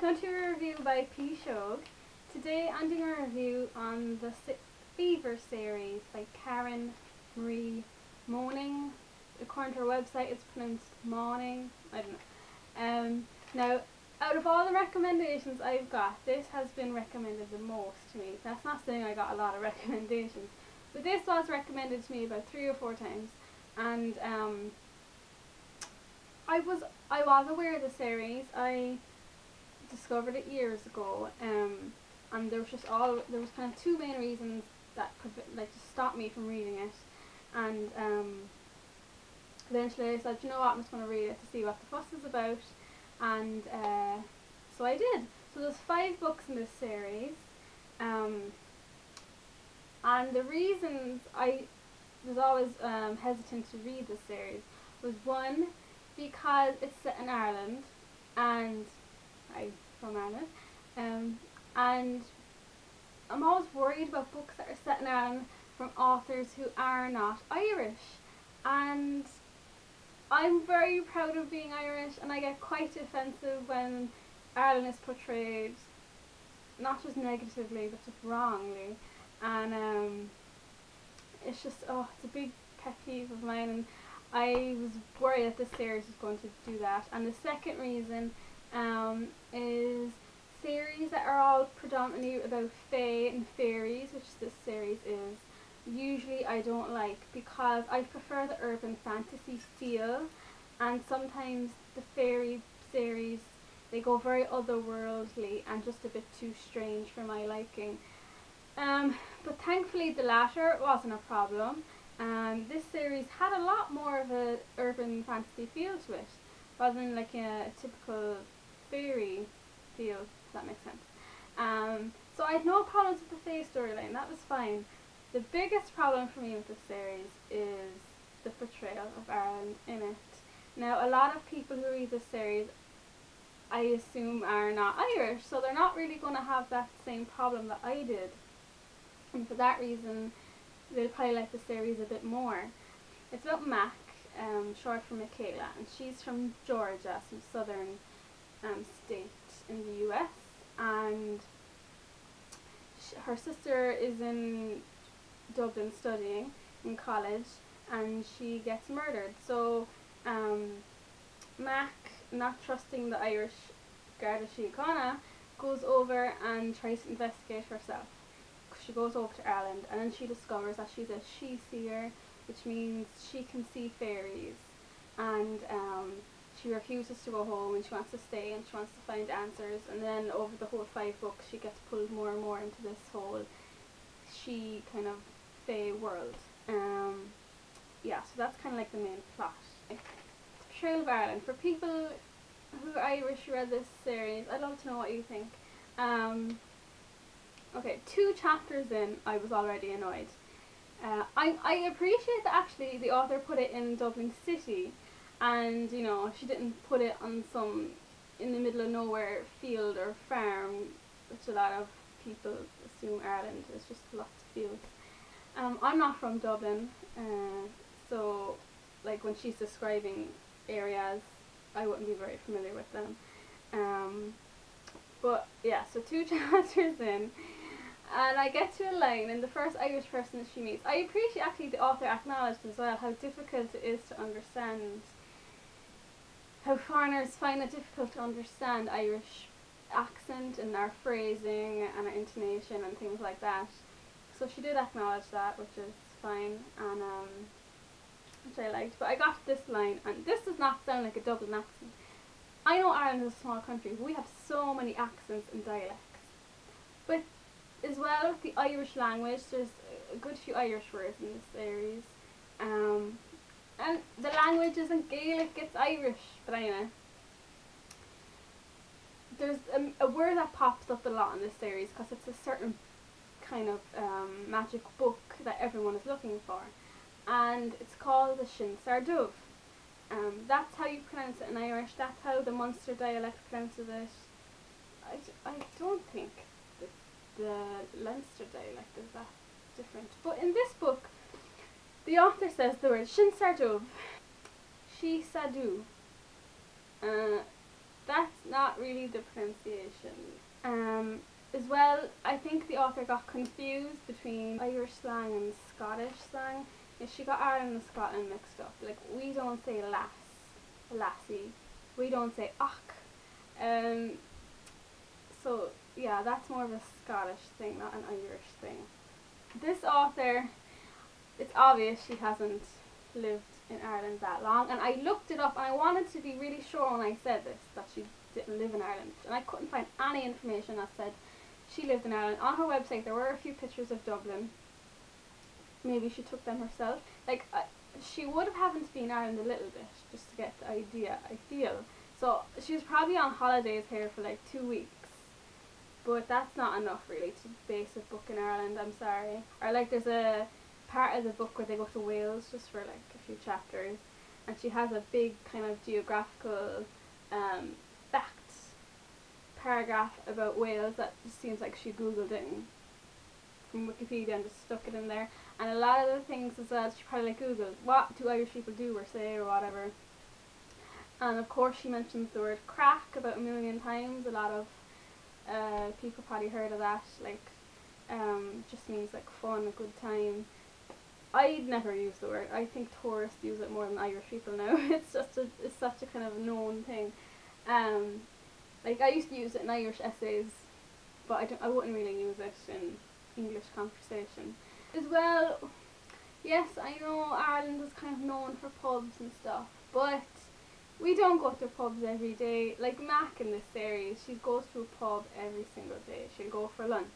Welcome to a review by P. Shog. Today I'm doing a review on the Fever series by Karen Marie Moning. According to her website it's pronounced Moning. I don't know. Now, out of all the recommendations I've got, this has been recommended the most to me. That's not saying I got a lot of recommendations, but this was recommended to me about 3 or 4 times, and I was aware of the series. I discovered it years ago, and there was kind of 2 main reasons that could just stop me from reading it, and eventually I said, you know what, I'm just going to read it to see what the fuss is about, and so I did. So there's 5 books in this series, and the reasons I was always hesitant to read this series was, 1, because it's set in Ireland, and I'm from Ireland, and I'm always worried about books that are set in Ireland from authors who are not Irish, and I'm very proud of being Irish, and I get quite defensive when Ireland is portrayed not just negatively but just wrongly, and it's just, it's a big pet peeve of mine, and I was worried that this series was going to do that. And the second reason is series that are all predominantly about fae and fairies, which this series is, usually I don't like, because I prefer the urban fantasy feel, and sometimes the fairy series, they go very otherworldly and just a bit too strange for my liking. But thankfully the latter wasn't a problem. This series had a lot more of a urban fantasy feel to it, rather than like a typical fairy feel, if that makes sense. So I had no problems with the fae storyline, that was fine. The biggest problem for me with this series is the portrayal of Ireland in it. Now, a lot of people who read this series, I assume, are not Irish, so they're not really going to have that same problem that I did, and for that reason they'll probably like the series a bit more. It's about Mac, short for Michaela, and she's from Georgia, some southern state in the US, and her sister is in Dublin studying in college, and she gets murdered. So Mac, not trusting the Irish Garda Síochána, goes over and tries to investigate herself. She goes over to Ireland, and then she discovers that she's a she-seer, which means she can see fairies, and she refuses to go home, and she wants to stay, and she wants to find answers, and then over the whole 5 books she gets pulled more and more into this whole she kind of fae world. Yeah, so that's kind of like the main plot. The portrayal of Ireland. For people who are Irish who read this series, I'd love to know what you think. Okay, 2 chapters in, I was already annoyed. I appreciate that actually the author put it in Dublin City, and you know, she didn't put it on some in the middle of nowhere field or farm, which a lot of people assume Ireland is just lots of fields. I'm not from Dublin, so like when she's describing areas, I wouldn't be very familiar with them. But yeah, so 2 chapters in, and I get to a line, and the first Irish person that she meets, I appreciate actually the author acknowledged as well how difficult it is to understand, how foreigners find it difficult to understand Irish accent and our phrasing and our intonation and things like that. So she did acknowledge that, which is fine, and which I liked. But I got to this line, and this does not sound like a Dublin accent. I know Ireland is a small country, but we have so many accents and dialects. But as well with the Irish language, there's a good few Irish words in this series. And the language isn't Gaelic, it's Irish. But anyway, there's a word that pops up a lot in this series because it's a certain kind of magic book that everyone is looking for. And it's called the Shin Sardove. That's how you pronounce it in Irish, that's how the Munster dialect pronounces it. I don't think the Leinster dialect is that different. But in this book, the author says the word Shin Sardove, She Sadu, that's not really the pronunciation. As well, I think the author got confused between Irish slang and Scottish slang. Yeah, she got Ireland and Scotland mixed up. Like, we don't say lass, lassie. We don't say och. So yeah, that's more of a Scottish thing, not an Irish thing. This author, it's obvious she hasn't lived in Ireland that long, and I looked it up and I wanted to be really sure when I said this that she didn't live in Ireland, and I couldn't find any information that said she lived in Ireland. On her website there were a few pictures of Dublin. Maybe she took them herself. Like, she would have happened to be in Ireland a little bit, just to get the idea, I feel. So she was probably on holidays here for like 2 weeks. But that's not enough really to base a book in Ireland, I'm sorry. Or like there's a part of the book where they go to Wales just for like a few chapters, and she has a big kind of geographical facts paragraph about Wales that just seems like she googled it from Wikipedia and just stuck it in there. And a lot of the things as well, she probably like googled, what do Irish people do or say or whatever. And of course she mentions the word crack about 1,000,000 times. A lot of people probably heard of that, like just means like fun, a good time. I'd never use the word. I think tourists use it more than Irish people now. It's such a kind of known thing. Like I used to use it in Irish essays, but I wouldn't really use it in English conversation. As well, yes, I know Ireland is kind of known for pubs and stuff, but we don't go to pubs every day. Like Mac in this series, she goes to a pub every single day. She'll go for lunch.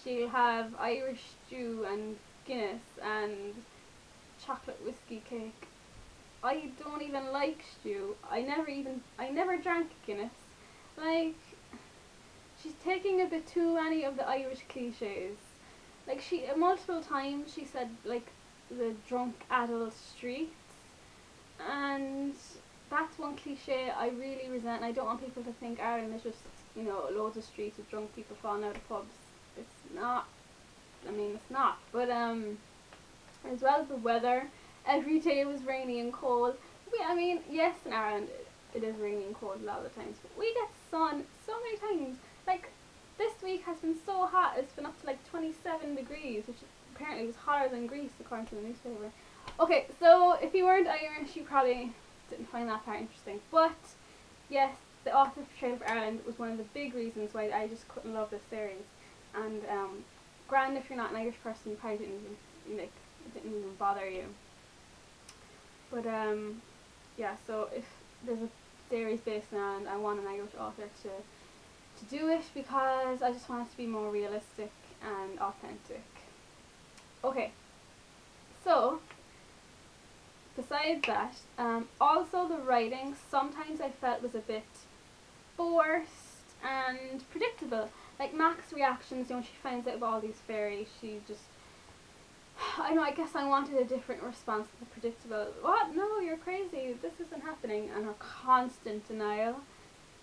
She'll have Irish stew and Guinness and chocolate whiskey cake. I don't even like stew. I never drank Guinness. Like, she's taking a bit too many of the Irish cliches. Like, multiple times she said like the drunk adult streets, and that's one cliche I really resent. I don't want people to think Ireland is just, you know, loads of streets of drunk people falling out of pubs. It's not. I mean, it's not. But as well as the weather, every day was rainy and cold. I mean, yes, in Ireland it is rainy and cold a lot of the times, but we get sun so many times. Like, this week has been so hot, it's been up to like 27 degrees, which apparently was hotter than Greece according to the newspaper. Okay, so if you weren't Irish, you probably didn't find that part interesting. But yes, the author's portrayal of Ireland was one of the big reasons why I just couldn't love this series. And grand, if you're not an Irish person, you probably didn't even bother you. But yeah, so if there's a series based in Ireland, I want an Irish author to do it, because I just want it to be more realistic and authentic. Okay, so besides that, also the writing sometimes I felt was a bit forced and predictable. Like Mac's reactions, you know, she finds out about all these fairies, she just, I know, I guess I wanted a different response than the predictable, what, no, you're crazy, this isn't happening, and her constant denial,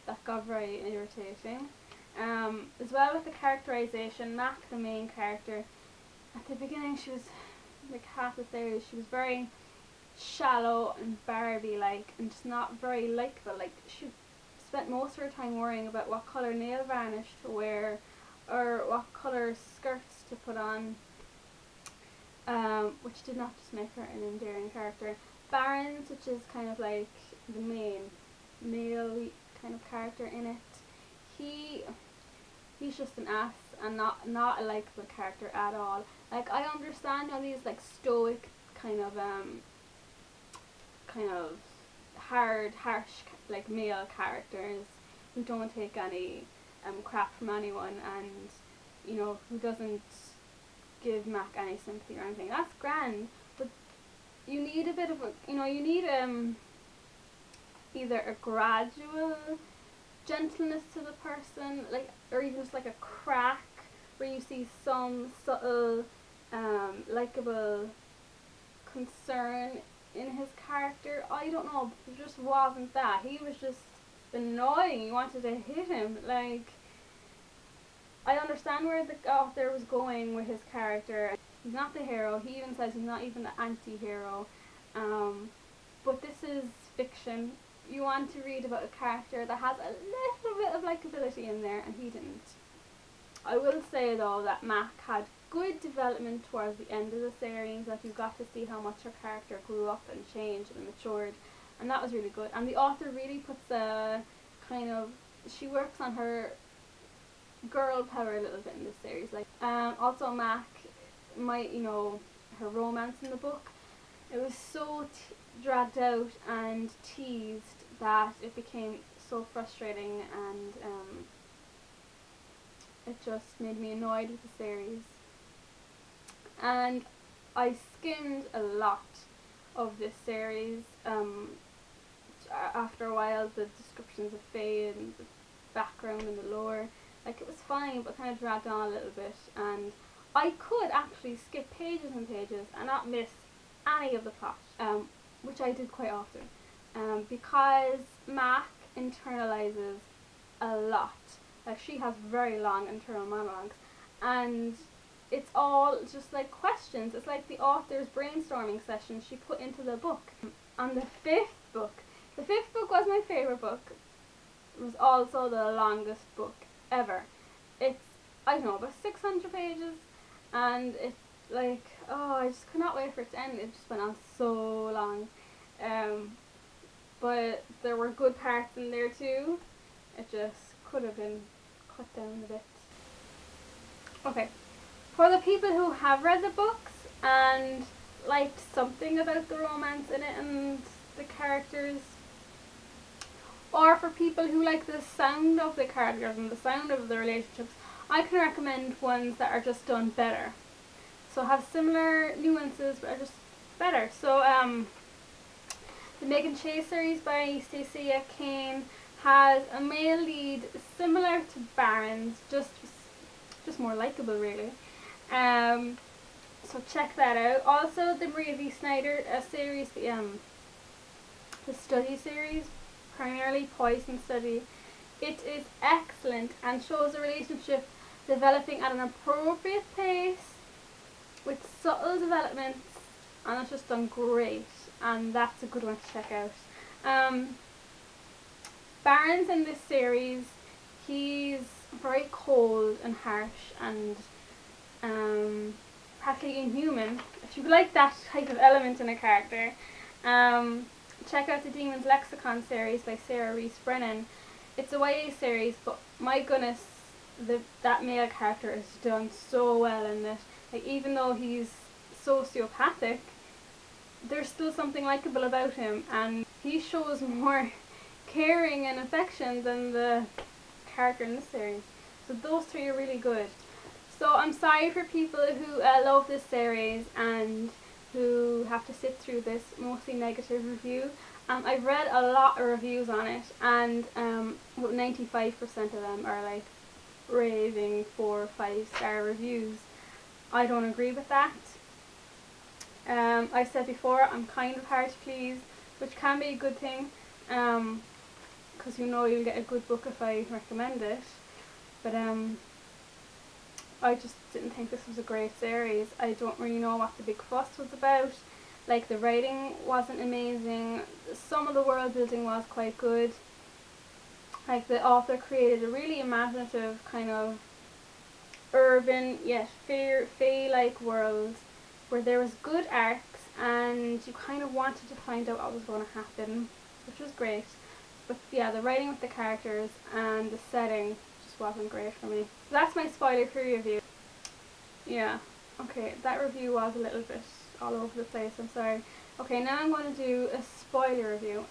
that got very irritating. As well with the characterization, Mac, the main character, at the beginning she was, like half the series, she was very shallow and Barbie-like and just not very likeable. Like, she spent most of her time worrying about what colour nail varnish to wear or what colour skirts to put on, which did not just make her an endearing character. Barons, which is kind of like the main male kind of character in it, he's just an ass and not a likeable character at all. Like, I understand how these like stoic kind of hard, harsh like male characters who don't take any crap from anyone, and you know, who doesn't give Mac any sympathy or anything. That's grand, but you need a bit of a, you know, you need either a gradual gentleness to the person, like, or even just like a crack where you see some subtle likeable concern in his character. I don't know, but there just wasn't that. He was just annoying. You wanted to hit him. Like, I understand where the author was going with his character. He's not the hero. He even says he's not even the anti-hero. But this is fiction. you want to read about a character that has a little bit of likability in there, and he didn't. I will say though that Mac had good development towards the end of the series. Like, you got to see how much her character grew up and changed and matured, and that was really good. And the author really puts a kind of, she works on her girl power a little bit in this series. Like, also Mac, her romance in the book, it was so dragged out and teased that it became so frustrating, and it just made me annoyed with the series. And I skimmed a lot of this series. After a while, the descriptions of Faye and the background and the lore, like, it was fine, but kind of dragged on a little bit, and I could actually skip pages and pages and not miss any of the plot, which I did quite often, because Mac internalizes a lot. Like, she has very long internal monologues, and it's all just like questions. It's like the author's brainstorming session she put into the book. On the fifth book was my favourite book. It was also the longest book ever. It's, I don't know, about 600 pages, and it's like, oh, I just could not wait for it to end. It just went on so long, but there were good parts in there too. It just could have been cut down a bit. Okay, for the people who have read the books and liked something about the romance in it and the characters, or for people who like the sound of the characters and the sound of the relationships, I can recommend ones that are just done better. So have similar nuances but are just better. So the Megan Chase series by Stacey Kane has a male lead similar to Baron's, just more likable really. So check that out. Also the Maria V. Snyder series, the study series, primarily Poison Study. It is excellent and shows a relationship developing at an appropriate pace with subtle developments, and it's just done great, and that's a good one to check out. Baron's in this series, he's very cold and harsh and practically inhuman. If you like that type of element in a character, check out the Demon's Lexicon series by Sarah Reese Brennan. It's a YA series, but my goodness, that male character is done so well in it. Like, even though he's sociopathic, there's still something likable about him, and he shows more caring and affection than the character in this series. So those three are really good. So I'm sorry for people who love this series and who have to sit through this mostly negative review. I've read a lot of reviews on it, and 95% of them are like raving 4 or 5-star reviews. I don't agree with that. I said before, I'm kind of hard to please, which can be a good thing, because you'll get a good book if I recommend it. But I just didn't think this was a great series. I don't really know what the big fuss was about. Like, the writing wasn't amazing. Some of the world building was quite good. Like, the author created a really imaginative kind of urban yet fae-like world where there was good arcs and you kind of wanted to find out what was going to happen, which was great. But yeah, the writing with the characters and the setting just wasn't great for me. So that's my spoiler-free review. Yeah, okay, that review was a little bit all over the place, I'm sorry. Okay, now I'm going to do a spoiler review.